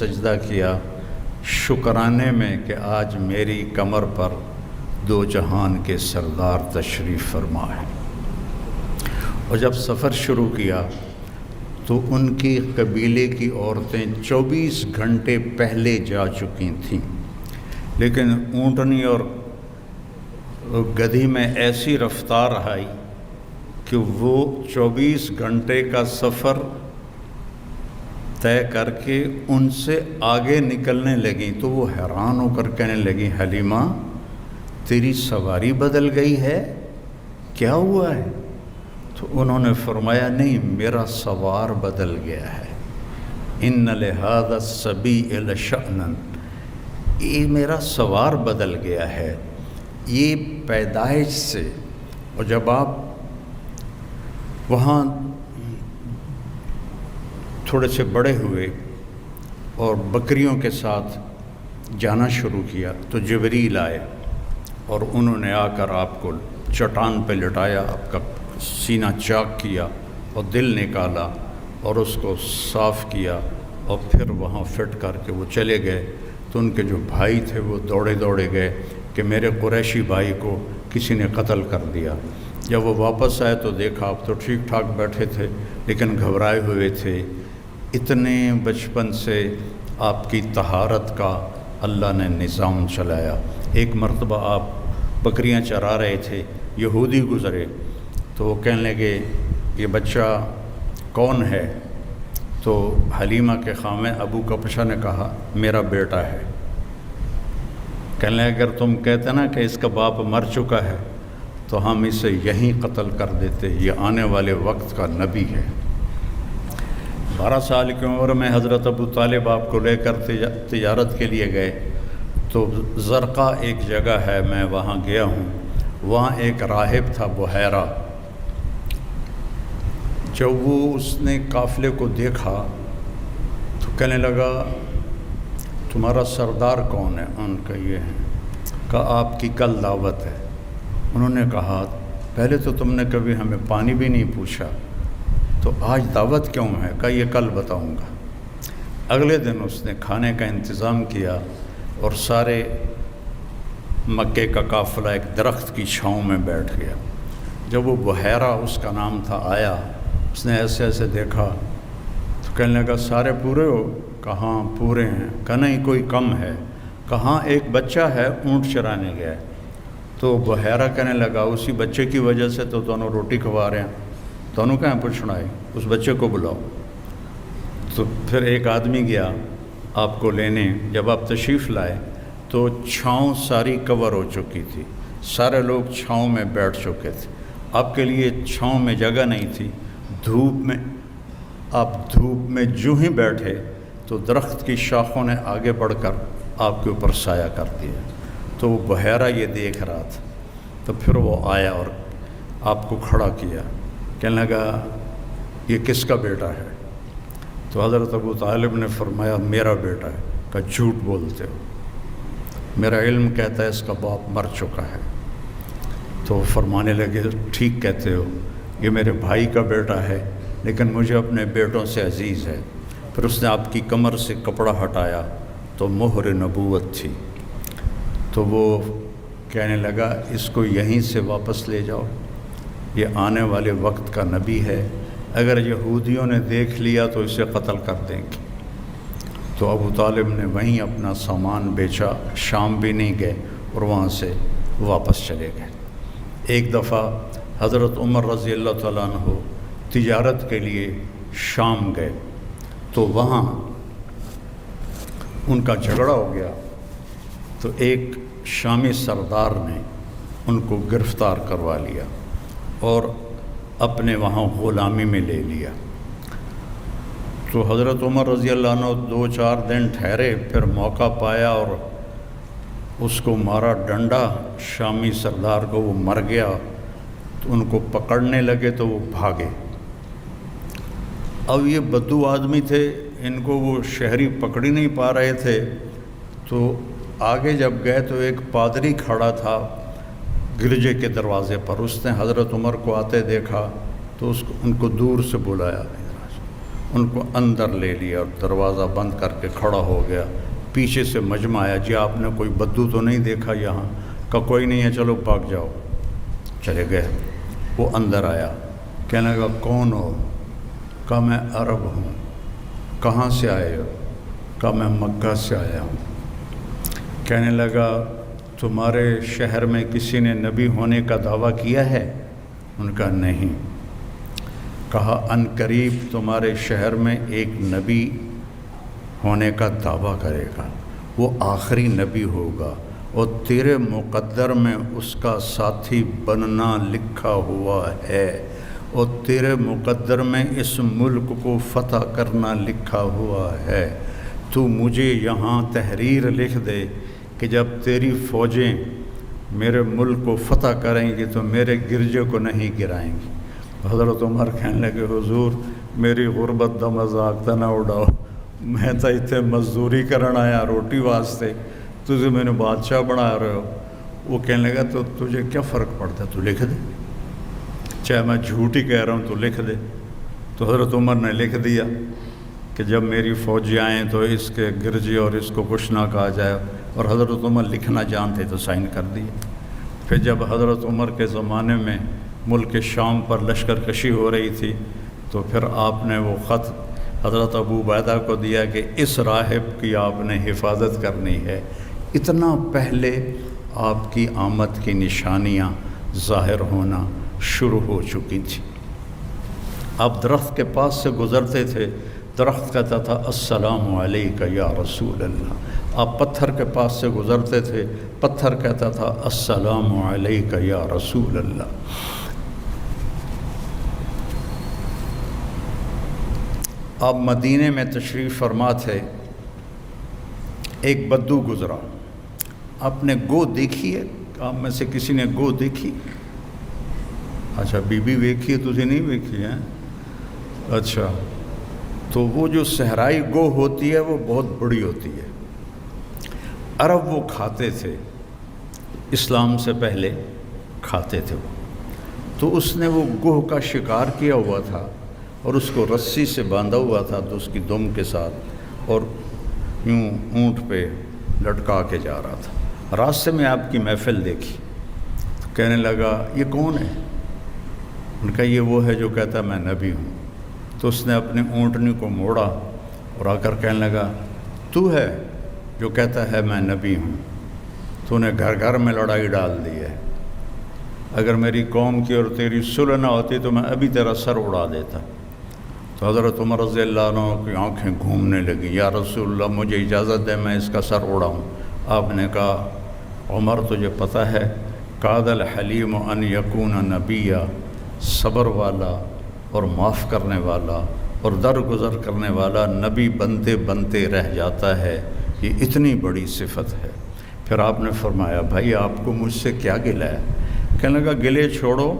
سجدہ کیا شکرانے میں کہ آج میری کمر پر دو جہان کے سردار تشریف فرما ہے۔ اور جب سفر شروع کیا تو ان کی قبیلے کی عورتیں 24 گھنٹے پہلے جا چکی تھیں، لیکن اونٹنی اور گدھی میں ایسی رفتار آئی کہ وہ 24 گھنٹے کا سفر طے کر کے ان سے آگے نکلنے لگیں، تو وہ حیران ہو کر کہنے لگیں، حلیمہ تیری سواری بدل گئی ہے، کیا ہوا ہے؟ تو انہوں نے فرمایا نہیں، میرا سوار بدل گیا ہے، ان لہذا السبیء لشأنا، یہ میرا سوار بدل گیا ہے، یہ پیدائش سے۔ اور جب آپ وہاں تھوڑے سے بڑے ہوئے اور بکریوں کے ساتھ جانا شروع کیا تو جبریل آئے اور انہوں نے آ کر آپ کو چٹان پہ لٹایا، آپ کا سینہ چاک کیا اور دل نکالا اور اس کو صاف کیا اور پھر وہاں فٹ کر کے وہ چلے گئے۔ تو ان کے جو بھائی تھے وہ دوڑے دوڑے گئے کہ میرے قریشی بھائی کو کسی نے قتل کر دیا۔ جب وہ واپس آئے تو دیکھا آپ تو ٹھیک ٹھاک بیٹھے تھے لیکن گھبرائے ہوئے تھے، اتنے بچپن سے آپ کی طہارت کا اللہ نے نظام چلایا۔ ایک مرتبہ آپ بکریاں چرا رہے تھے، یہودی گزرے تو وہ کہنے لگے یہ بچہ کون ہے؟ تو حلیمہ کے خامے ابو کپشہ نے کہا میرا بیٹا ہے۔ کہنے لگے اگر تم کہتے نا کہ اس کا باپ مر چکا ہے تو ہم اسے یہیں قتل کر دیتے، یہ آنے والے وقت کا نبی ہے۔ 12 سال کی عمر میں حضرت ابو طالب آپ کو لے کر تجارت کے لیے گئے تو زرقا ایک جگہ ہے، میں وہاں گیا ہوں، وہاں ایک راہب تھا بحیرہ۔ جب وہ اس نے قافلے کو دیکھا تو کہنے لگا تمہارا سردار کون ہے؟ ان کا یہ ہے، کہا آپ کی کل دعوت ہے۔ انہوں نے کہا پہلے تو تم نے کبھی ہمیں پانی بھی نہیں پوچھا، تو آج دعوت کیوں ہے؟ کہا یہ کل بتاؤں گا۔ اگلے دن اس نے کھانے کا انتظام کیا اور سارے مکے کا قافلہ ایک درخت کی چھاؤں میں بیٹھ گیا۔ جب وہ بحیرہ اس کا نام تھا آیا، اس نے ایسے ایسے دیکھا تو کہنے لگا سارے پورے ہو؟ کہاں پورے ہیں۔ کہا نہیں کوئی کم ہے۔ کہاں ایک بچہ ہے اونٹ چرانے گیا ہے۔ تو بحیرہ کہنے لگا اسی بچے کی وجہ سے تو دونوں روٹی کھوا رہے ہیں، دونوں کہاں پوچھنا ہے، اس بچے کو بلاؤ۔ تو پھر ایک آدمی گیا آپ کو لینے، جب آپ تشریف لائے تو چھاؤں ساری کور ہو چکی تھی، سارے لوگ چھاؤں میں بیٹھ چکے تھے، آپ کے لیے چھاؤں میں جگہ نہیں تھی۔ دھوپ میں آپ دھوپ میں جو ہی بیٹھے تو درخت کی شاخوں نے آگے بڑھ کر آپ کے اوپر سایہ کر دیا۔ تو وہ بحیرہ یہ دیکھ رہا تھا، تو پھر وہ آیا اور آپ کو کھڑا کیا، کہنے لگا یہ کس کا بیٹا ہے؟ تو حضرت ابو طالب نے فرمایا میرا بیٹا ہے۔ کہا جھوٹ بولتے ہو، میرا علم کہتا ہے اس کا باپ مر چکا ہے۔ تو فرمانے لگے ٹھیک کہتے ہو، یہ میرے بھائی کا بیٹا ہے لیکن مجھے اپنے بیٹوں سے عزیز ہے۔ پھر اس نے آپ کی کمر سے کپڑا ہٹایا تو مہر نبوت تھی۔ تو وہ کہنے لگا اس کو یہیں سے واپس لے جاؤ، یہ آنے والے وقت کا نبی ہے، اگر یہودیوں نے دیکھ لیا تو اسے قتل کر دیں گے۔ تو ابو طالب نے وہیں اپنا سامان بیچا، شام بھی نہیں گئے اور وہاں سے واپس چلے گئے۔ ایک دفعہ حضرت عمر رضی اللہ تعالیٰ عنہ تجارت کے لیے شام گئے تو وہاں ان کا جھگڑا ہو گیا، تو ایک شامی سردار نے ان کو گرفتار کروا لیا اور اپنے وہاں غلامی میں لے لیا۔ تو حضرت عمر رضی اللہ عنہ 2-4 دن ٹھہرے، پھر موقع پایا اور اس کو مارا ڈنڈا، شامی سردار کو، وہ مر گیا۔ تو ان کو پکڑنے لگے تو وہ بھاگے۔ اب یہ بدو آدمی تھے، ان کو وہ شہری پکڑ ہی نہیں پا رہے تھے، تو آگے جب گئے تو ایک پادری کھڑا تھا گرجے کے دروازے پر، اس نے حضرت عمر کو آتے دیکھا تو ان کو دور سے بلایا، ان کو اندر لے لیا اور دروازہ بند کر کے کھڑا ہو گیا۔ پیچھے سے مجمع آیا، جی آپ نے کوئی بدو تو نہیں دیکھا یہاں؟ کہا کوئی نہیں ہے، چلو بھاگ جاؤ۔ چلے گئے۔ وہ اندر آیا، کہنے لگا کون ہو؟ کہا میں عرب ہوں۔ کہاں سے آئے ہو؟ کہا میں مکہ سے آیا ہوں۔ کہنے لگا تمہارے شہر میں کسی نے نبی ہونے کا دعویٰ کیا ہے؟ ان کا نہیں۔ کہا ان قریب تمہارے شہر میں ایک نبی ہونے کا دعویٰ کرے گا، وہ آخری نبی ہوگا اور تیرے مقدر میں اس کا ساتھی بننا لکھا ہوا ہے، اور تیرے مقدر میں اس ملک کو فتح کرنا لکھا ہوا ہے۔ تو مجھے یہاں تحریر لکھ دے کہ جب تیری فوجیں میرے ملک کو فتح کریں گی تو میرے گرجے کو نہیں گرائیں گی۔ حضرت عمر کہنے لگے حضور میری غربت دا مذاق تا نہ اڑاؤ، میں تو اتنے مزدوری کرن آیا روٹی واسطے، تجھے میں نے بادشاہ بنا رہے ہو۔ وہ کہنے لگا تو تجھے کیا فرق پڑتا ہے، تو لکھ دے، چاہے میں جھوٹ ہی کہہ رہا ہوں تو لکھ دے۔ تو حضرت عمر نے لکھ دیا کہ جب میری فوجی آئیں تو اس کے گرجے اور اس کو کچھ نہ کہا جائے، اور حضرت عمر لکھنا جانتے تو سائن کر دیے۔ پھر جب حضرت عمر کے زمانے میں ملک شام پر لشکر کشی ہو رہی تھی تو پھر آپ نے وہ خط حضرت ابو عبیدہ کو دیا کہ اس راہب کی آپ نے حفاظت کرنی ہے۔ اتنا پہلے آپ کی آمد کی نشانیاں ظاہر ہونا شروع ہو چکی تھی۔ آپ درخت کے پاس سے گزرتے تھے، درخت کہتا تھا السلام علیکہ یا رسول اللہ۔ آپ پتھر کے پاس سے گزرتے تھے، پتھر کہتا تھا السلام علیکہ یا رسول اللہ۔ آپ مدینے میں تشریف فرما تھے، ایک بدو گزرا، آپ نے گو دیکھی ہے؟ آپ میں سے کسی نے گو دیکھی؟ اچھا بی بی ویکھی ہے، تجھے نہیں ویکھی ہے؟ اچھا، تو وہ جو صحرائی گو ہوتی ہے وہ بہت بڑی ہوتی ہے۔ عرب وہ کھاتے تھے، اسلام سے پہلے کھاتے تھے وہ، تو اس نے وہ گوہ کا شکار کیا ہوا تھا اور اس کو رسی سے باندھا ہوا تھا تو اس کی دم کے ساتھ، اور یوں اونٹ پہ لٹکا کے جا رہا تھا۔ راستے میں آپ کی محفل دیکھی تو کہنے لگا یہ کون ہے؟ ان کا یہ وہ ہے جو کہتا ہے میں نبی ہوں۔ تو اس نے اپنی اونٹنی کو موڑا اور آ کر کہنے لگا تو ہے جو کہتا ہے میں نبی ہوں؟ تو نے گھر گھر میں لڑائی ڈال دی ہے، اگر میری قوم کی اور تیری صلح نہ ہوتی تو میں ابھی تیرا سر اڑا دیتا۔ تو حضرت عمر رضی اللہ عنہ کی آنکھیں گھومنے لگیں، یا رسول اللہ مجھے اجازت دے میں اس کا سر اڑاؤں۔ آپ نے کہا عمر تجھے پتہ ہے کاد الحلیم ان یکون نبیہ، صبر والا اور معاف کرنے والا اور درگزر کرنے والا نبی بنتے بنتے رہ جاتا ہے، یہ اتنی بڑی صفت ہے۔ پھر آپ نے فرمایا بھائی آپ کو مجھ سے کیا گلہ ہے؟ کہنے لگا گلے چھوڑو،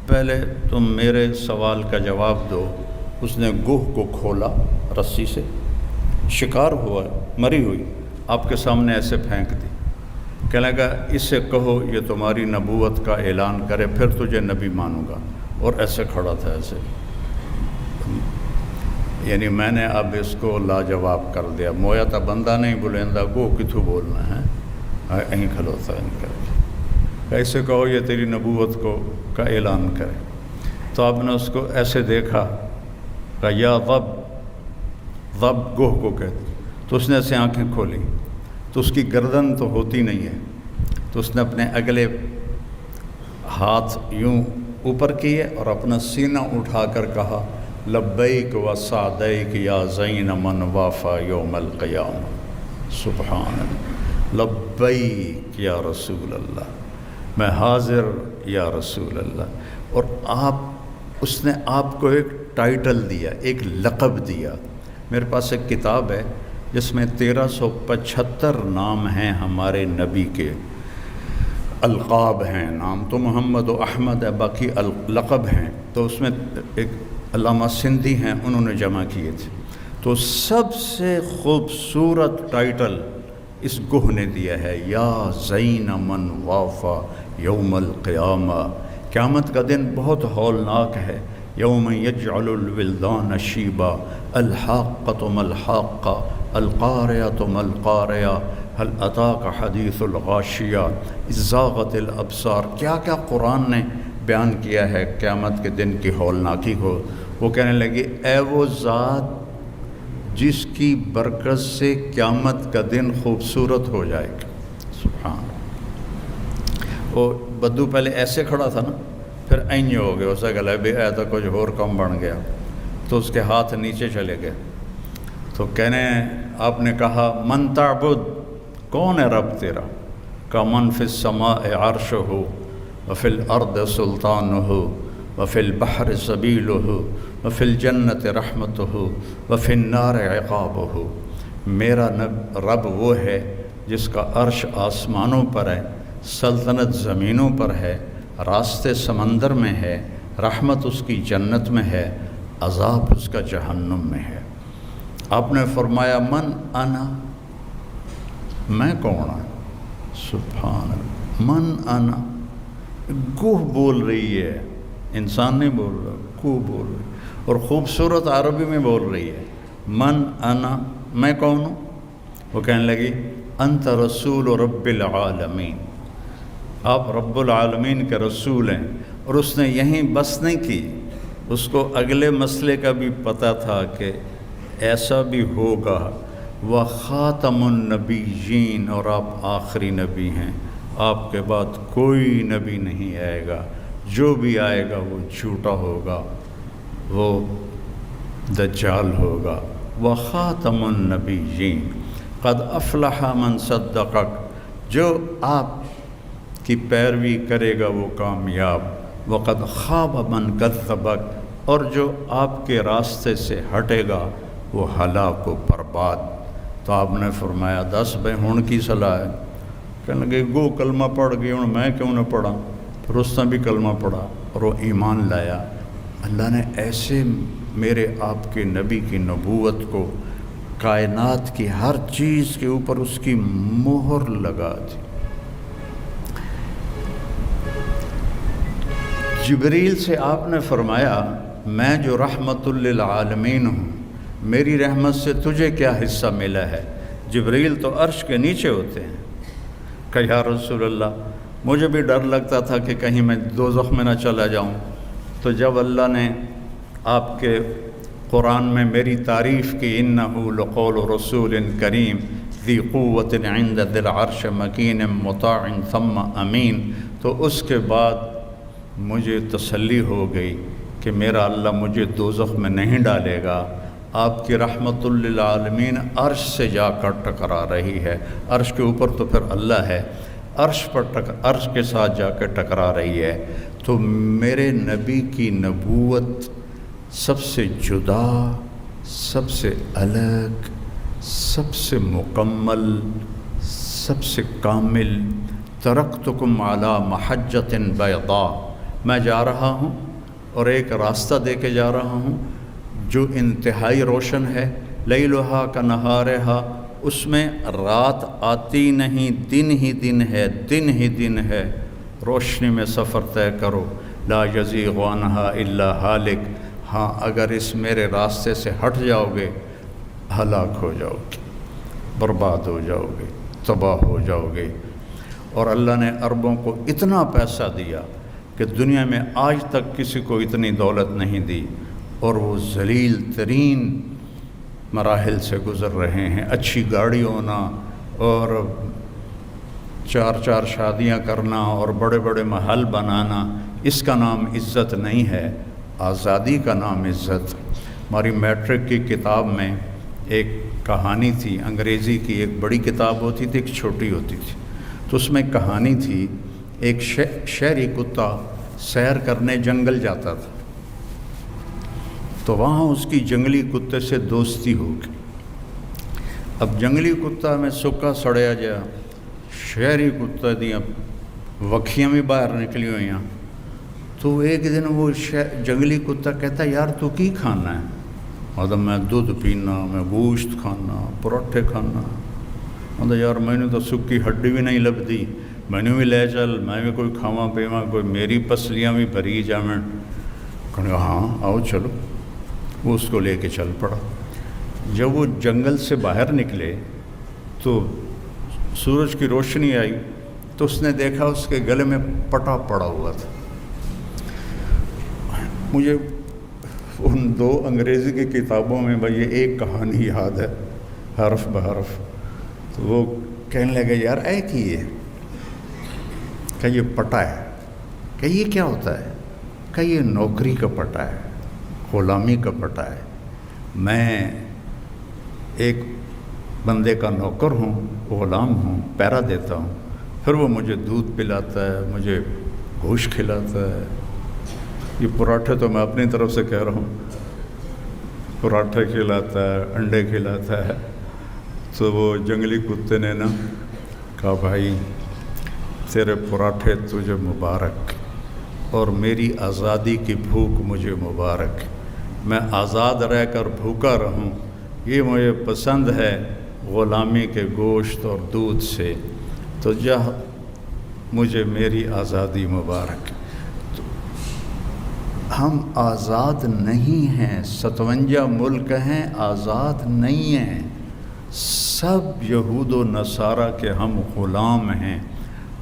پہلے تم میرے سوال کا جواب دو۔ اس نے گوہ کو کھولا رسی سے، شکار ہوا مری ہوئی آپ کے سامنے ایسے پھینک دی۔ کہنے لگا اس سے کہو یہ تمہاری نبوت کا اعلان کرے پھر تجھے نبی مانوں گا، اور ایسے کھڑا تھا ایسے، یعنی میں نے اب اس کو لاجواب کر دیا، مویا تا بندہ نہیں بلندہ گو کتھو بولنا ہے، یہیں کھلوتا ہے ان کر ایسے کہو یہ تیری نبوت کو کا اعلان کرے۔ تو آپ نے اس کو ایسے دیکھا، کہا یا ضب، ضب گوہ کو کہتے، تو اس نے ایسے آنکھیں کھولی تو اس کی گردن تو ہوتی نہیں ہے، تو اس نے اپنے اگلے ہاتھ یوں اوپر کیے اور اپنا سینہ اٹھا کر کہا لبیک و سعدیک یا زین من وافا یوم القیامہ، سبحان اللہ، لبیک یا رسول اللہ، میں حاضر یا رسول اللہ۔ اور اس نے آپ کو ایک ٹائٹل دیا، ایک لقب دیا۔ میرے پاس ایک کتاب ہے جس میں 1375 نام ہیں ہمارے نبی کے، القاب ہیں، نام تو محمد و احمد ہے، باقی لقب ہیں، تو اس میں ایک علامہ سندھی ہیں انہوں نے جمع کیے تھے، تو سب سے خوبصورت ٹائٹل اس گوہ نے دیا ہے، یا زین من وافا یوم القیامہ۔ قیامت کا دن بہت ہولناک ہے، یوم یجعل الولدان شیبا الحاقۃ ما الحاقہ القاریۃ ما القاریہ هل اتاک حدیث الغاشیہ اذ زاغت الابصار. کیا کیا قرآن نے بیان کیا ہے قیامت کے دن کی ہولناکی کو. وہ کہنے لگی اے وہ ذات جس کی برکت سے قیامت کا دن خوبصورت ہو جائے گا. سبحان. وہ بدو پہلے ایسے کھڑا تھا نا، پھر اینج ہو گیا، اسے گلا بھی اے تو کچھ اور کم بن گیا، تو اس کے ہاتھ نیچے چلے گئے. تو کہنے آپ نے کہا من تعبد، کون ہے رب تیرا؟ کا من فی السماء عرشہ وفی الارض سلطانہ وفی البحر سبیلہ وفی الجنت رحمتہ وفی النار عقابہ. میرا رب وہ ہے جس کا عرش آسمانوں پر ہے، سلطنت زمینوں پر ہے، راستے سمندر میں ہے، رحمت اس کی جنت میں ہے، عذاب اس کا جہنم میں ہے. آپ نے فرمایا من انا، میں کون ہوں؟ سبحان اللہ. من انا، گوہ بول رہی ہے، انسان نہیں بول رہا، گوہ بول رہی ہے، اور خوبصورت عربی میں بول رہی ہے. من انا، میں کون ہوں؟ وہ کہنے لگی انت رسول رب العالمین، آپ رب العالمین کے رسول ہیں. اور اس نے یہیں بس نہیں کی، اس کو اگلے مسئلے کا بھی پتہ تھا کہ ایسا بھی ہوگا. وخاتم النبیین، اور آپ آخری نبی ہیں، آپ کے بعد کوئی نبی نہیں آئے گا، جو بھی آئے گا وہ جھوٹا ہوگا، وہ دجال ہوگا. وخاتم النبیین قد افلح من صدقک، جو آپ کی پیروی کرے گا وہ کامیاب. وقد خواب من کذبک، اور جو آپ کے راستے سے ہٹے گا وہ ہلاک و برباد. تو آپ نے فرمایا دس بھائی ہن کی صلاح ہے؟ کہنے لگے گو کلمہ پڑھ گئی، ہوں میں کیوں نہ پڑھا؟ پھر اس نے بھی کلمہ پڑھا اور وہ ایمان لایا. اللہ نے ایسے میرے آپ کے نبی کی نبوت کو کائنات کی ہر چیز کے اوپر اس کی مہر لگا دی. جبریل سے آپ نے فرمایا میں جو رحمت للعالمین ہوں، میری رحمت سے تجھے کیا حصہ ملا ہے؟ جبریل تو عرش کے نیچے ہوتے ہیں. کہ یا رسول اللہ مجھے بھی ڈر لگتا تھا کہ کہیں میں دوزخ میں نہ چلا جاؤں. تو جب اللہ نے آپ کے قرآن میں میری تعریف کی انہ لقول رسول کریم ذی قوت عند ذی العرش مکین مطاع ثم امین، تو اس کے بعد مجھے تسلی ہو گئی کہ میرا اللہ مجھے دوزخ میں نہیں ڈالے گا. آپ کی رحمت للعالمین عرش سے جا کر ٹکرا رہی ہے. عرش کے اوپر تو پھر اللہ ہے، عرش کے ساتھ جا کے ٹکرا رہی ہے. تو میرے نبی کی نبوت سب سے جدا، سب سے الگ، سب سے مکمل، سب سے کامل. ترکتکم علی محجۃ بیضاء، میں جا رہا ہوں اور ایک راستہ دے کے جا رہا ہوں جو انتہائی روشن ہے. لیلھا کنہارھا، اس میں رات آتی نہیں، دن ہی دن ہے، دن ہی دن ہے. روشنی میں سفر طے کرو. لا یزیغ عنہا الا ہالک، ہاں اگر اس میرے راستے سے ہٹ جاؤ گے ہلاک ہو جاؤ گے، برباد ہو جاؤ گے، تباہ ہو جاؤ گے. اور اللہ نے عربوں کو اتنا پیسہ دیا کہ دنیا میں آج تک کسی کو اتنی دولت نہیں دی، اور وہ ذلیل ترین مراحل سے گزر رہے ہیں. اچھی گاڑی ہونا اور چار چار شادیاں کرنا اور بڑے بڑے محل بنانا، اس کا نام عزت نہیں ہے، آزادی کا نام عزت. ہماری میٹرک کی کتاب میں ایک کہانی تھی، انگریزی کی ایک بڑی کتاب ہوتی تھی، ایک چھوٹی ہوتی تھی. تو اس میں ایک کہانی تھی، ایک شہری کتا سیر کرنے جنگل جاتا تھا. تو وہاں اس کی جنگلی کتے سے دوستی ہو گئی. اب جنگلی کتا میں سکا سڑیا جا، شہری کتا دیا وکھیاں بھی باہر نکلی ہوئی ہیں. تو ایک دن وہ جنگلی کتا کہتا یار تو کی کھانا ہے؟ مطلب میں دودھ پینا، میں گوشت کھانا، پراٹھے کھانا. مطلب یار میں نے تو سکی ہڈی بھی نہیں لبھی، میں نے بھی لے چل، میں بھی کوئی کھاواں پیواں، کوئی میری پسلیاں بھی بھری جاویں. کہنے لگا ہاں آؤ چلو. وہ اس کو لے کے چل پڑا. جب وہ جنگل سے باہر نکلے تو سورج کی روشنی آئی تو اس نے دیکھا اس کے گلے میں پٹا پڑا ہوا تھا. مجھے ان 2 انگریزی کی کتابوں میں بھائی یہ ایک کہانی یاد ہے حرف بحرف. تو وہ کہنے لگے یار اے کہ یہ پٹا ہے. کہ یہ کیا ہوتا ہے؟ کہ یہ نوکری کا پٹا ہے، غلامی کا پٹا ہے. میں ایک بندے کا نوکر ہوں، غلام ہوں، پیرا دیتا ہوں، پھر وہ مجھے دودھ پلاتا ہے، مجھے گوشت کھلاتا ہے. یہ پراٹھے تو میں اپنی طرف سے کہہ رہا ہوں، پراٹھے کھلاتا ہے، انڈے کھلاتا ہے. تو وہ جنگلی کتے نے نا کہا بھائی تیرے پراٹھے تجھے مبارک اور میری آزادی کی بھوک مجھے مبارک. میں آزاد رہ کر بھوکا رہوں، یہ مجھے پسند ہے غلامی کے گوشت اور دودھ سے. تو جا مجھے میری آزادی مبارک. تو ہم آزاد نہیں ہیں، 57 ملک ہیں آزاد نہیں ہیں. سب یہود و نصارہ کے ہم غلام ہیں،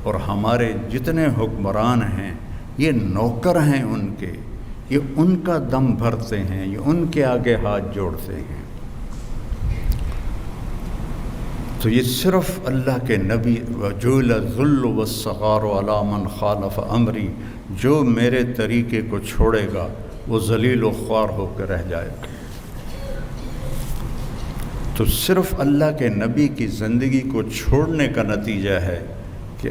اور ہمارے جتنے حکمران ہیں یہ نوکر ہیں ان کے. یہ ان کا دم بھرتے ہیں، یہ ان کے آگے ہاتھ جوڑتے ہیں. تو یہ صرف اللہ کے نبی وَجُعِلَ الذُّلُّ وَالصَّغَارُ عَلَىٰ مَنْ خَالَفَ أَمْرِي، جو میرے طریقے کو چھوڑے گا وہ ذلیل و خوار ہو کے رہ جائے گا. تو صرف اللہ کے نبی کی زندگی کو چھوڑنے کا نتیجہ ہے کہ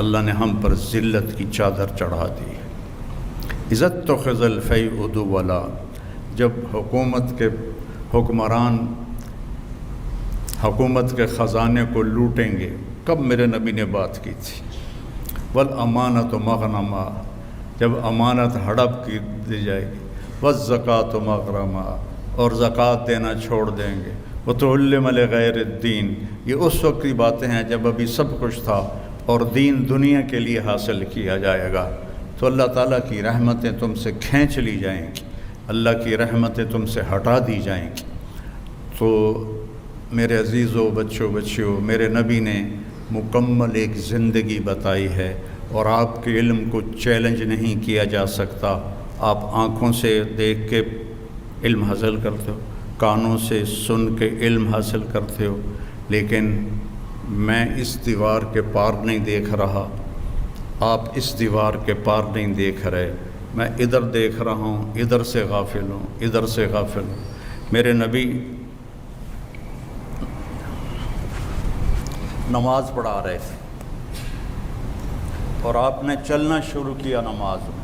اللہ نے ہم پر ذلت کی چادر چڑھا دی. عزت تو خزل فی ادو والا، جب حکومت کے حکمران حکومت کے خزانے کو لوٹیں گے. کب میرے نبی نے بات کی تھی؟ والامانۃ مغنما، جب امانت ہڑپ کی دی جائے گی. والزکوٰۃ مغرما، اور زکوٰۃ دینا چھوڑ دیں گے. وتعلم لغیر الدین، یہ اس وقت کی باتیں ہیں جب ابھی سب کچھ تھا اور دین دنیا کے لیے حاصل کیا جائے گا. تو اللہ تعالیٰ کی رحمتیں تم سے کھینچ لی جائیں گی، اللہ کی رحمتیں تم سے ہٹا دی جائیں گی. تو میرے عزیزوں، بچیوں، میرے نبی نے مکمل ایک زندگی بتائی ہے، اور آپ کے علم کو چیلنج نہیں کیا جا سکتا. آپ آنکھوں سے دیکھ کے علم حاصل کرتے ہو، کانوں سے سن کے علم حاصل کرتے ہو، لیکن میں اس دیوار کے پار نہیں دیکھ رہا، آپ اس دیوار کے پار نہیں دیکھ رہے. میں ادھر دیکھ رہا ہوں، ادھر سے غافل ہوں، ادھر سے غافل ہوں. میرے نبی نماز پڑھا رہے تھے اور آپ نے چلنا شروع کیا نماز میں.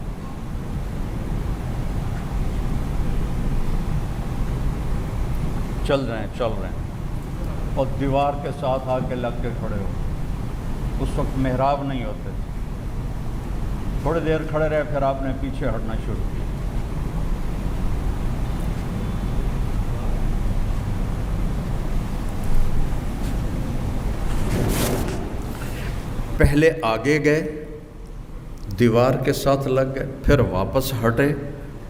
چل رہے ہیں اور دیوار کے ساتھ آ کے لگ کے کھڑے ہو. اس وقت محراب نہیں ہوتے تھے. تھوڑی دیر کھڑے رہے، پھر آپ نے پیچھے ہٹنا شروع کیا. پہلے آگے گئے، دیوار کے ساتھ لگ گئے، پھر واپس ہٹے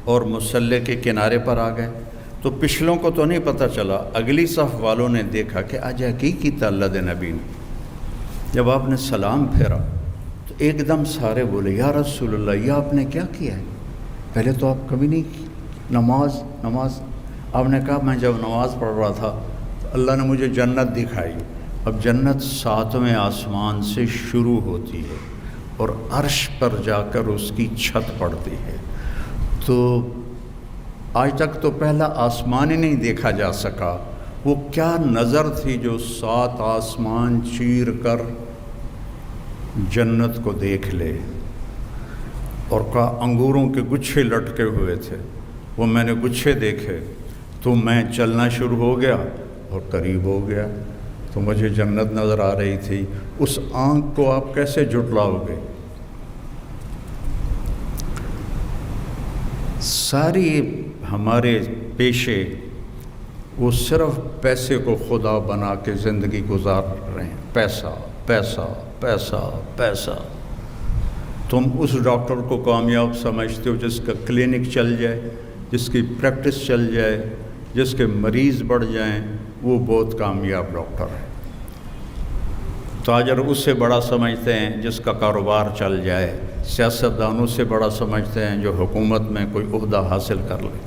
اور مصلی کے کنارے پر آ گئے. تو پچھلوں کو تو نہیں پتہ چلا، اگلی صف والوں نے دیکھا کہ آج کی کیتا اللہ دے نبی نے. جب آپ نے سلام پھیرا تو ایک دم سارے بولے یا رسول اللہ، یہ آپ نے کیا کیا ہے؟ پہلے تو آپ کبھی نہیں کی نماز. آپ نے کہا میں جب نماز پڑھ رہا تھا تو اللہ نے مجھے جنت دکھائی. اب جنت 7ویں آسمان سے شروع ہوتی ہے اور عرش پر جا کر اس کی چھت پڑتی ہے. تو آج تک تو پہلا آسمان ہی نہیں دیکھا جا سکا. وہ کیا نظر تھی جو 7 آسمان چیر کر جنت کو دیکھ لے. اور کہا انگوروں کے گچھے لٹکے ہوئے تھے، وہ میں نے گچھے دیکھے تو میں چلنا شروع ہو گیا اور قریب ہو گیا تو مجھے جنت نظر آ رہی تھی. اس آنکھ کو آپ کیسے جھٹلاؤ گے؟ ساری ہمارے پیشے وہ صرف پیسے کو خدا بنا کے زندگی گزار رہے ہیں. پیسہ پیسہ پیسہ پیسہ. تم اس ڈاکٹر کو کامیاب سمجھتے ہو جس کا کلینک چل جائے، جس کی پریکٹس چل جائے، جس کے مریض بڑھ جائیں، وہ بہت کامیاب ڈاکٹر ہے۔ تاجر اس سے بڑا سمجھتے ہیں جس کا کاروبار چل جائے، سیاستدانوں سے بڑا سمجھتے ہیں جو حکومت میں کوئی عہدہ حاصل کر لے۔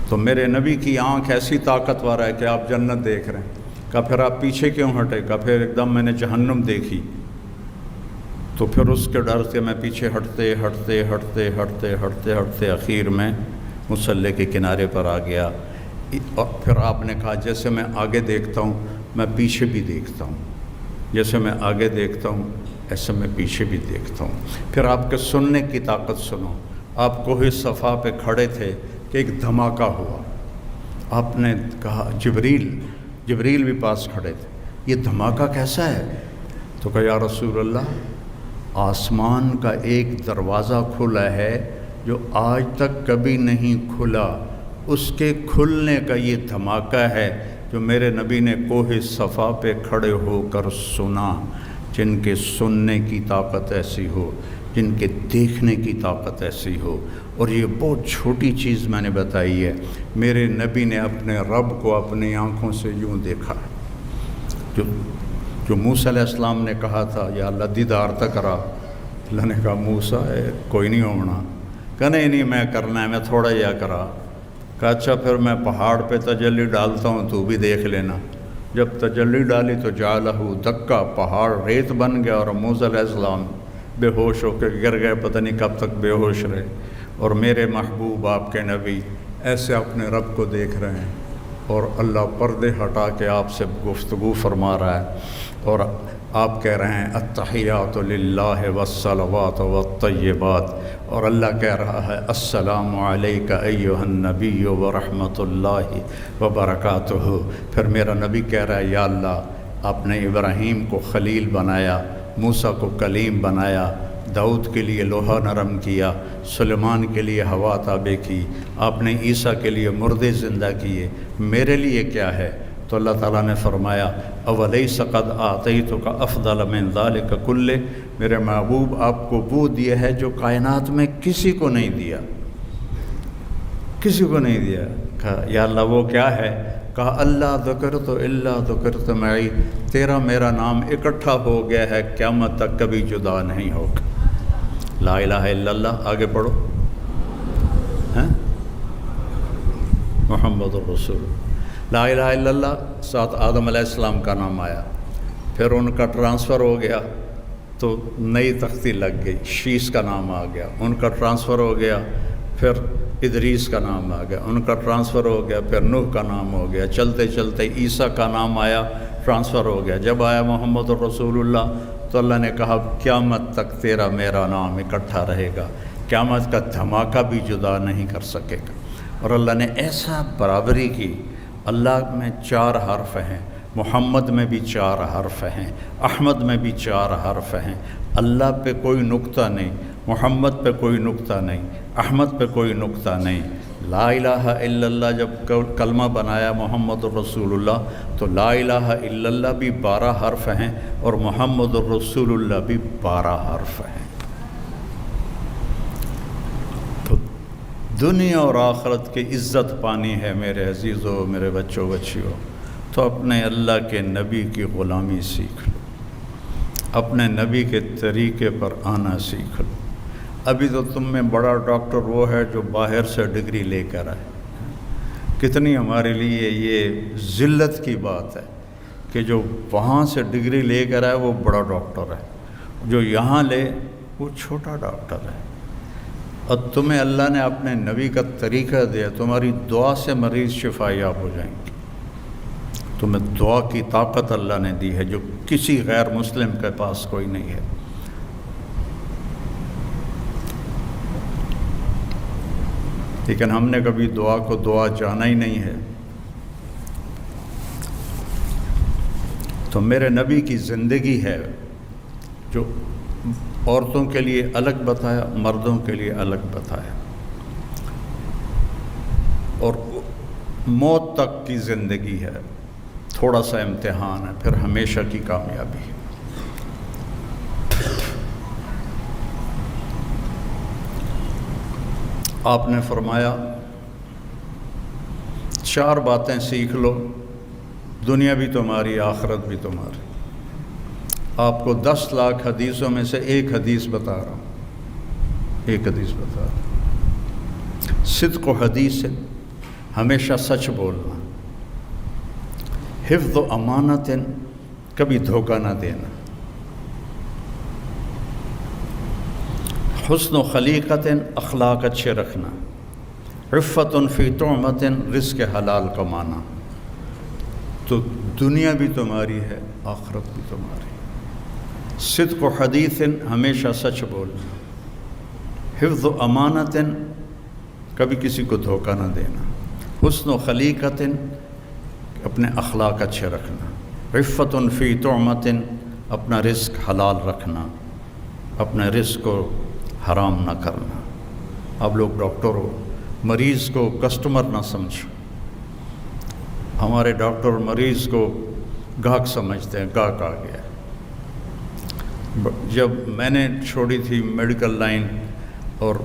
تو میرے نبی کی آنکھ ایسی طاقتور ہے کہ آپ جنت دیکھ رہے ہیں۔ کہا پھر آپ پیچھے کیوں ہٹے؟ کہا پھر ایک دم میں نے جہنم دیکھی، تو پھر اس کے ڈر سے میں پیچھے ہٹتے ہٹتے ہٹتے ہٹتے ہٹتے ہٹتے اخیر میں مصلی کے کنارے پر آ گیا۔ اور پھر آپ نے کہا جیسے میں آگے دیکھتا ہوں میں پیچھے بھی دیکھتا ہوں، جیسے میں آگے دیکھتا ہوں ایسے میں پیچھے بھی دیکھتا ہوں۔ پھر آپ کے سننے کی طاقت سنو۔ آپ کوہ صفا پہ کھڑے تھے کہ ایک دھماکہ ہوا۔ آپ نے کہا جبریل بھی پاس کھڑے تھے، یہ دھماکہ کیسا ہے؟ تو کہا یا رسول اللہ، آسمان کا ایک دروازہ کھلا ہے جو آج تک کبھی نہیں کھلا، اس کے کھلنے کا یہ دھماکہ ہے جو میرے نبی نے کوہ صفا پہ کھڑے ہو کر سنا۔ جن کے سننے کی طاقت ایسی ہو، جن کے دیکھنے کی طاقت ایسی ہو۔ اور یہ بہت چھوٹی چیز میں نے بتائی ہے، میرے نبی نے اپنے رب کو اپنی آنکھوں سے یوں دیکھا ہے۔ جو موسیٰ علیہ السلام نے کہا تھا یا اللہ دیدار تک رہا، اللہ نے کہا موسیٰ کوئی نہیں ہونا، کہ نہیں میں کرنا ہے، میں تھوڑا یا کرا۔ کہا اچھا پھر میں پہاڑ پہ تجلی ڈالتا ہوں تو بھی دیکھ لینا۔ جب تجلی ڈالی تو جعلہ دکا، پہاڑ ریت بن گیا اور موسیٰ علیہ السلام بے ہوش ہو کے گر گئے، پتہ نہیں کب تک بے ہوش رہے۔ اور میرے محبوب آپ کے نبی ایسے اپنے رب کو دیکھ رہے ہیں، اور اللہ پردے ہٹا کے آپ سے گفتگو فرما رہا ہے، اور آپ کہہ رہے ہیں التحیات للہ والصلوات والطیبات، اور اللہ کہہ رہا ہے السلام علیک ایھا النبی ورحمۃ اللہ وبرکاتہ۔ پھر میرا نبی کہہ رہا ہے یا اللہ، آپ نے ابراہیم کو خلیل بنایا، موسیٰ کو کلیم بنایا، داؤد کے لیے لوہا نرم کیا، سلیمان کے لیے ہوا تابع کی، آپ نے عیسیٰ کے لیے مردے زندہ کیے، میرے لیے کیا ہے؟ تو اللہ تعالیٰ نے فرمایا اولیس قد آتیتک افضل من ذلک کلہ، میرے محبوب آپ کو وہ دیا ہے جو کائنات میں کسی کو نہیں دیا، کسی کو نہیں دیا۔ کہا یا اللہ وہ کیا ہے؟ کہا اللہ ذکرت الا ذکرت معی، تیرا میرا نام اکٹھا ہو گیا ہے، قیامت تک کبھی جدا نہیں ہوگا۔ لا الہ الا اللہ، آگے پڑھو، محمد الرسول۔ لا الہ الا اللہ، ساتھ آدم علیہ السلام کا نام آیا، پھر ان کا ٹرانسفر ہو گیا تو نئی تختی لگ گئی، شیش کا نام آ گیا، ان کا ٹرانسفر ہو گیا، پھر ادریس کا نام آ گیا، ان کا ٹرانسفر ہو گیا، پھر نوح کا نام ہو گیا، چلتے چلتے عیسیٰ کا نام آیا، ٹرانسفر ہو گیا۔ جب آیا محمد الرسول اللہ تو اللہ نے کہا قیامت تک تیرا میرا نام اکٹھا رہے گا، قیامت کا دھماکہ بھی جدا نہیں کر سکے گا۔ اور اللہ نے ایسا برابری کی، اللہ میں 4 حرف ہیں، محمد میں بھی 4 حرف ہیں، احمد میں بھی 4 حرف ہیں، اللہ پہ کوئی نقطہ نہیں، محمد پہ کوئی نقطہ نہیں، احمد پہ کوئی نقطہ نہیں۔ لا الہ الا اللہ جب کلمہ بنایا محمد الرسول اللہ، تو لا الہ الا اللہ بھی 12 حرف ہیں اور محمد الرسول اللہ بھی 12 حرف ہیں۔ تو دنیا اور آخرت کی عزت پانی ہے میرے عزیزوں، میرے بچوں بچیوں، تو اپنے اللہ کے نبی کی غلامی سیکھ لو، اپنے نبی کے طریقے پر آنا سیکھ لو۔ ابھی تو تم میں بڑا ڈاکٹر وہ ہے جو باہر سے ڈگری لے کر آئے۔ کتنی ہمارے لیے یہ ذلت کی بات ہے کہ جو وہاں سے ڈگری لے کر آئے وہ بڑا ڈاکٹر ہے، جو یہاں لے وہ چھوٹا ڈاکٹر ہے۔ اور تمہیں اللہ نے اپنے نبی کا طریقہ دیا، تمہاری دعا سے مریض شفا یاب ہو جائیں گے۔ تمہیں دعا کی طاقت اللہ نے دی ہے جو کسی غیر مسلم کے پاس کوئی نہیں ہے۔ لیکن ہم نے کبھی دعا کو دعا جانا ہی نہیں ہے۔ تو میرے نبی کی زندگی ہے جو عورتوں کے لیے الگ بتایا، مردوں کے لیے الگ بتایا، اور موت تک کی زندگی ہے، تھوڑا سا امتحان ہے، پھر ہمیشہ کی کامیابی ہے۔ آپ نے فرمایا 4 باتیں سیکھ لو، دنیا بھی تمہاری آخرت بھی تمہاری۔ آپ کو 10 لاکھ حدیثوں میں سے ایک حدیث بتا رہا ہوں، ایک حدیث بتا رہا ہوں۔ صدق و حدیث، ہمیشہ سچ بولنا، حفظ و امانت، کبھی دھوکہ نہ دینا، حسن و خلیقت، اخلاق اچھے رکھنا، عفت فی طعمت، رزق حلال کمانا۔ تو دنیا بھی تمہاری ہے، آخرت بھی تمہاری۔ صدق و حدیث، ہمیشہ سچ بولنا، حفظ و امانت، کبھی کسی کو دھوکہ نہ دینا، حسن و خلیقت، اپنے اخلاق اچھے رکھنا، عفت فی طعمت، اپنا رزق حلال رکھنا، اپنے رزق کو حرام نہ کرنا۔ اب لوگ ڈاکٹر ہو، مریض کو کسٹمر نہ سمجھو۔ ہمارے ڈاکٹر مریض کو گاہک سمجھتے ہیں، گاہک آ گیا۔ جب میں نے چھوڑی تھی میڈیکل لائن اور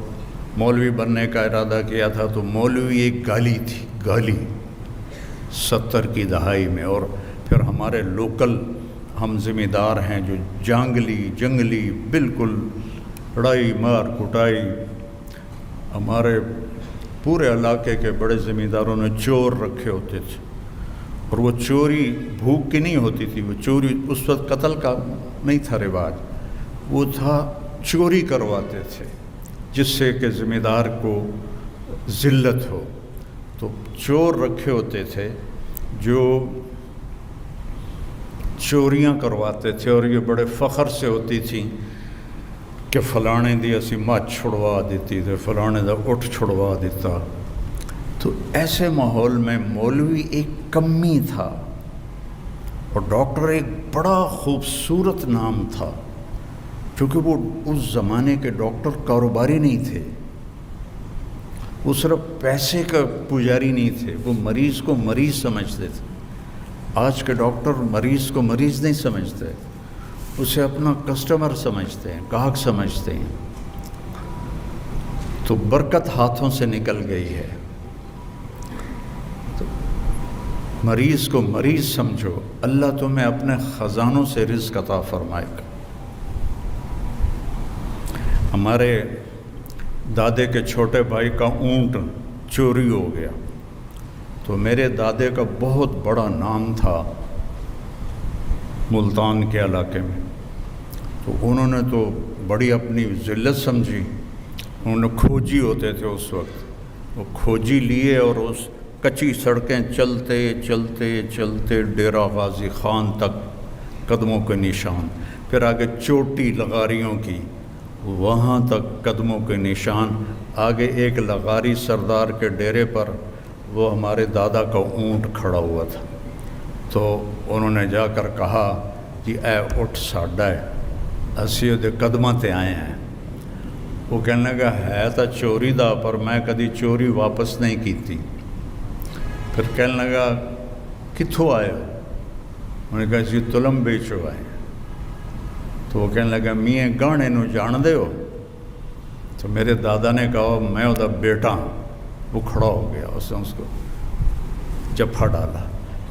مولوی بننے کا ارادہ کیا تھا تو مولوی ایک گالی تھی، گالی 70 کی دہائی میں۔ اور پھر ہمارے لوکل ہم ذمہ دار ہیں جو جنگلی بالکل لڑائی مار کٹائی، ہمارے پورے علاقے کے بڑے ذمہ داروں نے چور رکھے ہوتے تھے، اور وہ چوری بھوک کی نہیں ہوتی تھی، وہ چوری اس وقت قتل کا نہیں تھا رواج، وہ تھا چوری کرواتے تھے جس سے کہ ذمہ دار کو ذلت ہو۔ تو چور رکھے ہوتے تھے جو چوریاں کرواتے تھے، اور یہ بڑے فخر سے ہوتی تھیں کہ فلانے دی اسی مچھ چھڑوا دیتی تھے، فلانے دا اٹھ چھڑوا دیتا۔ تو ایسے ماحول میں مولوی ایک کمی تھا اور ڈاکٹر ایک بڑا خوبصورت نام تھا، کیونکہ وہ اس زمانے کے ڈاکٹر کاروباری نہیں تھے، وہ صرف پیسے کا پجاری نہیں تھے، وہ مریض کو مریض سمجھتے تھے۔ آج کے ڈاکٹر مریض کو مریض نہیں سمجھتے، اسے اپنا کسٹمر سمجھتے ہیں، گاہک سمجھتے ہیں۔ تو برکت ہاتھوں سے نکل گئی ہے۔ تو مریض کو مریض سمجھو، اللہ تمہیں اپنے خزانوں سے رزق عطا فرمائے گا۔ ہمارے دادے کے چھوٹے بھائی کا اونٹ چوری ہو گیا، تو میرے دادے کا بہت بڑا نام تھا ملتان کے علاقے میں، تو انہوں نے تو بڑی اپنی ذلت سمجھی، انہوں نے کھوجی ہوتے تھے اس وقت، وہ کھوجی لیے اور اس کچی سڑکیں چلتے چلتے چلتے ڈیرہ غازی خان تک قدموں کے نشان، پھر آگے چوٹی لغاریوں کی، وہاں تک قدموں کے نشان، آگے ایک لغاری سردار کے ڈیرے پر وہ ہمارے دادا کا اونٹ کھڑا ہوا تھا۔ تو انہوں نے جا کر کہا کہ اے اٹھ ساڈا ہے، اسی دے قدماں تے آئے ہیں۔ وہ کہنے لگا ہے تو چوری دا، پر میں کدی چوری واپس نہیں کیتی۔ پھر کہنے لگا کتھوں آئے ہو؟ انہوں نے کہا اسی تلم بیچو آئے۔ تو وہ کہنے لگا میاں گانے نو جان دے ہو؟ تو میرے دادا نے کہا میں وہ بیٹا ہوں۔ وہ کھڑا ہو گیا، اس نے اس کو جفا ڈالا،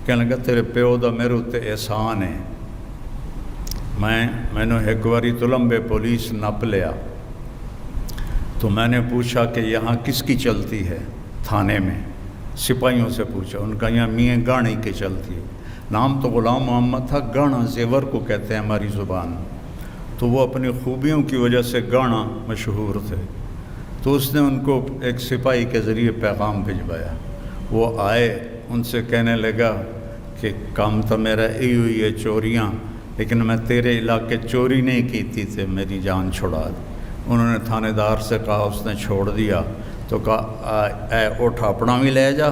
کہنے لگا تیرے پیو دا میرے اتنے احسان ہے، میں نے ایک باری تلمبے پولیس نپ لیا، تو میں نے پوچھا کہ یہاں کس کی چلتی ہے تھانے میں، سپاہیوں سے پوچھا، ان کا یہاں میاں گانے کی چلتی ہے۔ نام تو غلام محمد تھا، گانا زیور کو کہتے ہیں ہماری زبان، تو وہ اپنی خوبیوں کی وجہ سے گانا مشہور تھے۔ تو اس نے ان کو ایک سپاہی کے ذریعے پیغام بھجوایا، وہ آئے، ان سے کہنے لگا کہ کام تو میرا یہی ہوئی ہے چوریاں، لیکن میں تیرے علاقے چوری نہیں کیتی تھے، میری جان چھڑا دی۔ انہوں نے تھانے دار سے کہا، اس نے چھوڑ دیا، تو کہا اے اٹھ اپنا بھی لے جا،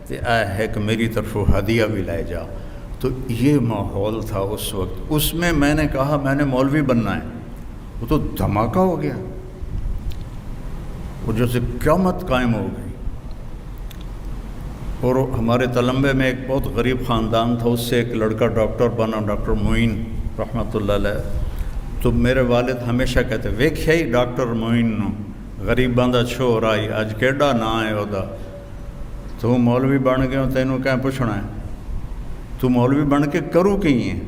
تے اے ایک میری طرف ہدیہ بھی لے جا۔ تو یہ ماحول تھا اس وقت، اس میں نے کہا میں نے مولوی بننا ہے، وہ تو دھماکہ ہو گیا، وہ جیسے قیامت قائم ہو گئی۔ اور ہمارے تلمبے میں ایک بہت غریب خاندان تھا، اس سے ایک لڑکا ڈاکٹر بنا، ڈاکٹر معین رحمۃ اللہ علیہ۔ تو میرے والد ہمیشہ کہتے ویکھیا ہی ڈاکٹر معین نو، غریباں دا چھور آئی اج کیڈا نا ہے وہ تو مولوی بن گیا تینوں کہیں پوچھنا ہے تو مولوی بن کے کروں کی ہے